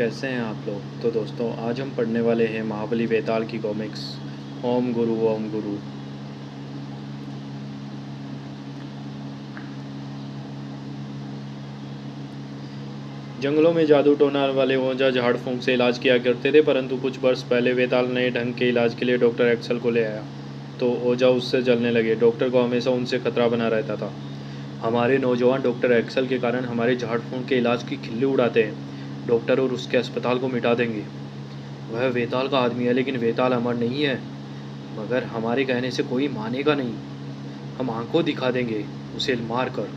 कैसे हैं आप लोग। तो दोस्तों आज हम पढ़ने वाले हैं महाबली वेताल की कॉमिक्स ओम गुरु ओम गुरु। जंगलों में जादू टोना वाले ओझा झाड़ फूंक से इलाज किया करते थे, परंतु कुछ वर्ष पहले वेताल नए ढंग के इलाज के लिए डॉक्टर एक्सल को ले आया तो ओझा उससे जलने लगे। डॉक्टर को हमेशा उनसे खतरा बना रहता था। हमारे नौजवान डॉक्टर एक्सल के कारण हमारे झाड़ फूंक के इलाज की खिल्ली उड़ाते हैं। डॉक्टर और उसके अस्पताल को मिटा देंगे। वह वेताल का आदमी है, लेकिन वेताल अमर नहीं है। मगर हमारे कहने से कोई मानेगा नहीं। हम आंखों दिखा देंगे उसे मार कर।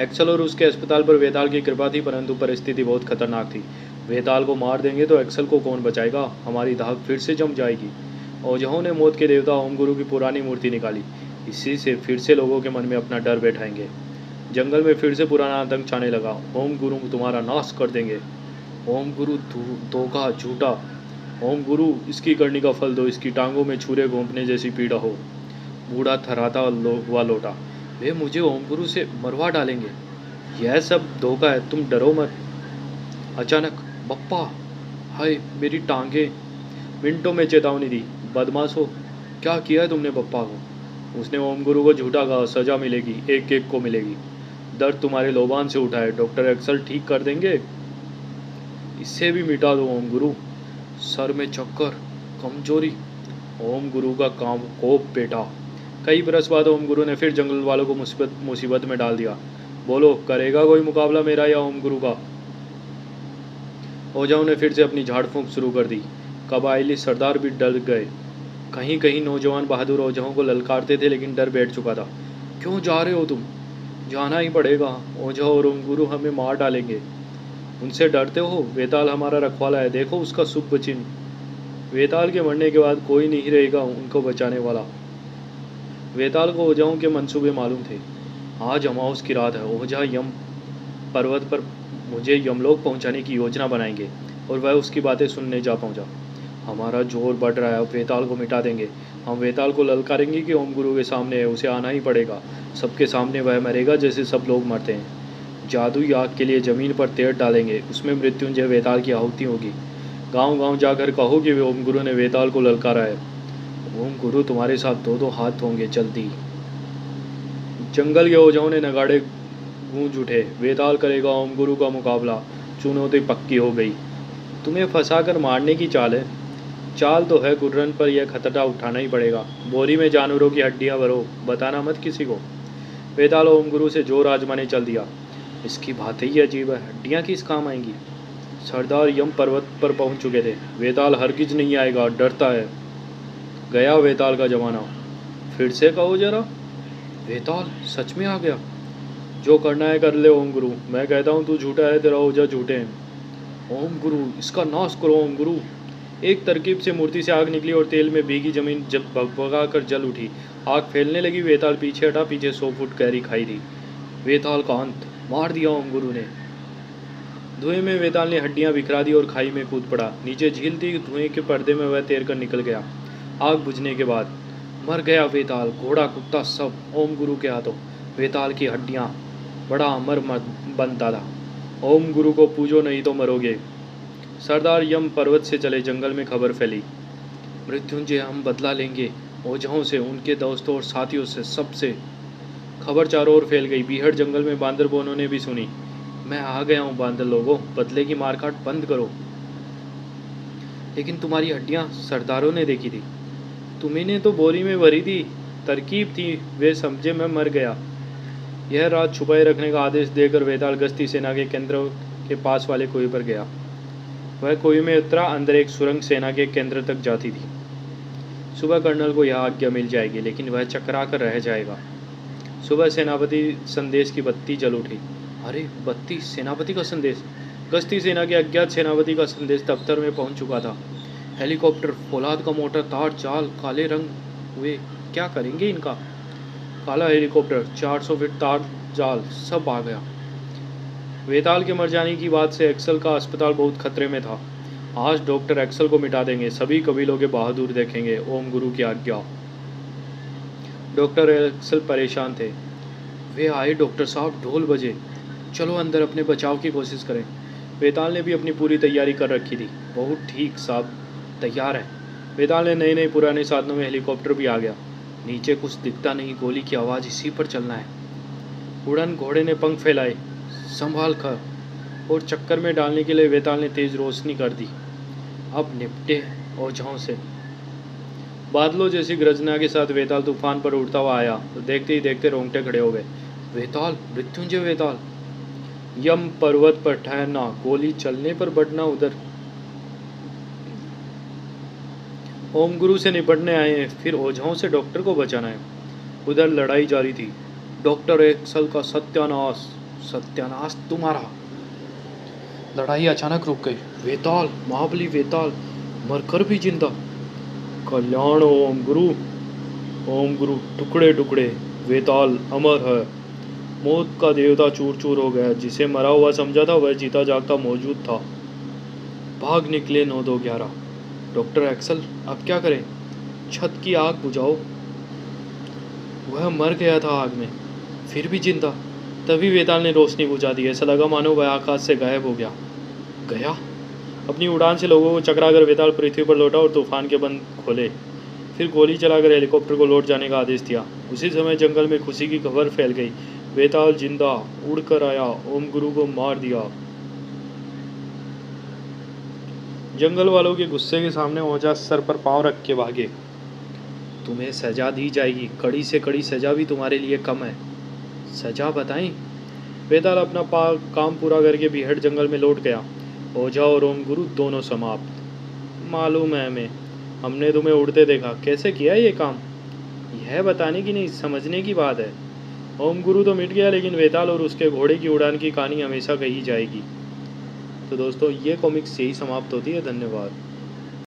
एक्सल और उसके अस्पताल पर वेताल की कृपा थी, परंतु परिस्थिति बहुत खतरनाक थी। वेताल को मार देंगे तो एक्सल को कौन बचाएगा। हमारी धाक फिर से जम जाएगी। ओझाओं ने मौत के देवता ओम गुरु की पुरानी मूर्ति निकाली। इसी से फिर से लोगों के मन में अपना डर बैठाएंगे। जंगल में फिर से पुराना आतंक छाने लगा। ओम गुरु तुम्हारा नाश कर देंगे। ओम गुरु धोखा झूठा। ओम गुरु इसकी करनी का फल दो, इसकी टांगों में छुरे घोंपने जैसी पीड़ा हो। बूढ़ा थराता हुआ लौटा। वे मुझे ओम गुरु से मरवा डालेंगे। यह सब धोखा है, तुम डरो मत। अचानक बप्पा, हाय मेरी टांगे। मिनटों में चेतावनी दी। बदमाशो, क्या किया है तुमने बप्पा को। उसने ओम गुरु को झूठा कहा। सजा मिलेगी, एक एक को मिलेगी। दर्द तुम्हारे लोबान से उठा है। डॉक्टर एक्सल ठीक कर देंगे। इसे भी मिटा दो ओम गुरु। सर में चक्कर, कमजोरी। ओम गुरु का काम कोप बेटा। कई बरस बाद ओम गुरु ने फिर जंगल वालों को मुसीबत में डाल दिया। बोलो, करेगा कोई मुकाबला मेरा या ओम गुरु का। ओझाओं ने फिर से अपनी झाड़ फूंक शुरू कर दी। कबायली सरदार भी डर गए। कहीं कहीं नौजवान बहादुर ओझाओं को ललकारते थे, लेकिन डर बैठ चुका था। क्यों जा रहे हो तुम। जाना ही पड़ेगा। ओझा और ओम गुरु हमें मार डालेंगे। उनसे डरते हो। वेताल हमारा रखवाला है, देखो उसका शुभ चिन्ह। वेताल के मरने के बाद कोई नहीं रहेगा उनको बचाने वाला। वेताल को ओझाओं के मंसूबे मालूम थे। आज अमावस की रात है। ओझा यम पर्वत पर मुझे यमलोक पहुंचाने की योजना बनाएंगे, और वह उसकी बातें सुनने जा पहुंचा। हमारा जोर बढ़ रहा है, अब वेताल को मिटा देंगे। हम वेताल को ललकारेंगे कि ओम गुरु के सामने है, उसे आना ही पड़ेगा। सबके सामने वह मरेगा जैसे सब लोग मरते हैं। जादुई आग के लिए ज़मीन पर तेल डालेंगे, उसमें मृत्युंजय वेताल की आहुति होगी। गांव गांव जाकर कहो कि वे ओम गुरु ने वेताल को ललकारा है। ओम गुरु तुम्हारे साथ दो दो हाथ होंगे जल्दी। जंगल के ओझाओं ने नगाड़े गूंज उठे। वेताल करेगा ओम गुरु का मुकाबला। चुनौती पक्की हो गई। तुम्हें फंसाकर मारने की चाल है। चाल तो है गुर्रन, पर यह खतरा उठाना ही पड़ेगा। बोरी में जानवरों की हड्डियां भरो, बताना मत किसी को। वेताल ओम गुरु से जोर आजमाने चल दिया। इसकी बात ही अजीब है, हड्डियां किस काम आएंगी। सरदार यम पर्वत पर पहुंच चुके थे। वेताल हरगिज नहीं आएगा, डरता है। गया वेताल का जमाना। फिर से कहो जरा। वेताल सच में आ गया। जो करना है कर ले ओम गुरु। मैं कहता हूँ तू झूठा है, तेरा ओझा झूठे हैं। ओम गुरु इसका नाश करो ओम गुरु। एक तरकीब से मूर्ति से आग निकली और तेल में भीगी जमीन जब भगभगा कर जल उठी। आग फैलने लगी। वेताल पीछे हटा। पीछे 100 फुट गहरी खाई थी। वेताल का अंत मार दिया ओम गुरु ने। धुएं में वेताल ने हड्डियां बिखरा दी और खाई में कूद पड़ा। नीचे झील थी। धुएं के पर्दे में वह तैर कर निकल गया। आग बुझने के बाद मर गया वेताल, घोड़ा कुत्ता सब ओम गुरु के हाथों। वेताल की हड्डियां बड़ा अमर बनता था। ओम गुरु को पूजो नहीं तो मरोगे। सरदार यम पर्वत से चले। जंगल में खबर फैली। मृत्युंजय हम बदला लेंगे ओझाओं से, उनके दोस्तों और साथियों से, सबसे। खबर चारों ओर फैल गई। बीहड़ जंगल में बांदर बोनों ने भी सुनी। मैं आ गया हूँ बांदर लोगों, बदले की मारकाट बंद करो। लेकिन तुम्हारी हड्डियां सरदारों ने देखी थी। तुम्ही ने तो बोरी में भरी थी। तरकीब थी, वे समझे मैं मर गया। यह रात छुपाए रखने का आदेश देकर वेताल गश्ती सेना के केंद्र के पास वाले कुएं पर गया। वह कुएं में उतरा। अंदर एक सुरंग सेना के केंद्र तक जाती थी। सुबह कर्नल को यह आज्ञा मिल जाएगी, लेकिन वह चकरा कर रह जाएगा। सुबह सेनापति संदेश की बत्ती जल उठी। अरे बत्ती, सेनापति का संदेश। गश्ती सेना के अज्ञात सेनापति का संदेश दफ्तर में पहुंच चुका था। हेलीकॉप्टर, फौलाद का मोटर, तार जाल, काले रंग हुए। क्या करेंगे इनका। काला हेलीकॉप्टर, 400 फीट तार जाल, सब आ गया। वेताल के मर जाने की बात से एक्सल का अस्पताल बहुत खतरे में था। आज डॉक्टर एक्सल को मिटा देंगे। सभी कबीलों के बहादुर देखेंगे ओम गुरु की आज्ञा। डॉक्टर एक्सल परेशान थे। वे आए डॉक्टर साहब, ढोल बजे। चलो अंदर अपने बचाव की कोशिश करें। वेताल ने भी अपनी पूरी तैयारी कर रखी थी। बहुत ठीक साहब, तैयार है। वेताल ने नए नए पुराने साधनों में हेलीकॉप्टर भी आ गया। नीचे कुछ दिखता नहीं, गोली की आवाज़, इसी पर चलना है। उड़न घोड़े ने पंख फैलाए, संभाल कर, और चक्कर में डालने के लिए वेताल ने तेज रोशनी कर दी। अब निपटे ओझों से। बादलों जैसी गर्जना के साथ वेताल तूफान पर उड़ता हुआ आया तो देखते ही देखते रोंगटे खड़े हो गए। वेताल, मृत्युंजय वेताल। यम पर्वत पर ठहरना, गोली चलने पर बढ़ना उधर। ओम गुरु से निपटने आए हैं, फिर ओझों से डॉक्टर को बचाना है। उधर लड़ाई जारी थी। डॉक्टर एक्सल का सत्यानाश। सत्यानाश तुम्हारा। लड़ाई अचानक रुक गई। वेताल, महाबली वेताल, मरकर भी जिंदा। कल्याण ओम गुरु। ओम गुरु, टुकड़े टुकड़े। वेताल अमर है। मौत का देवता चूर चूर हो गया। जिसे मरा हुआ समझा था वह जीता जागता मौजूद था। भाग निकले 9-2-11। डॉक्टर एक्सल, अब क्या करें? छत की आग बुझाओ। वह मर गया था आग में, फिर भी जिंदा। तभी वेताल ने रोशनी बुझा दी। ऐसा लगा मानो वह आकाश से गायब हो गया। गया? अपनी उड़ान से लोगों को चकराकर वेताल पृथ्वी पर लौटा और तूफान के बंद खोले। फिर गोली चलाकर हेलीकॉप्टर को लौट जाने का आदेश दिया। उसी समय जंगल में खुशी की खबर फैल गई। वेताल जिंदा, उड़कर आया, ओम गुरु को मार दिया। जंगल वालों के गुस्से के सामने ओझा सर पर पांव रख के भागे। तुम्हें सजा दी जाएगी, कड़ी से कड़ी सजा भी तुम्हारे लिए कम है। सजा बताएं? वेताल अपना काम पूरा करके बीहड़ जंगल में लौट गया। ओझा और ओम गुरु दोनों समाप्त। मालूम है हमें, हमने तुम्हें उड़ते देखा। कैसे किया ये काम? यह बताने की नहीं, समझने की बात है। ओम गुरु तो मिट गया, लेकिन वेताल और उसके घोड़े की उड़ान की कहानी हमेशा कही जाएगी। तो दोस्तों, ये कॉमिक्स यही समाप्त होती है। धन्यवाद।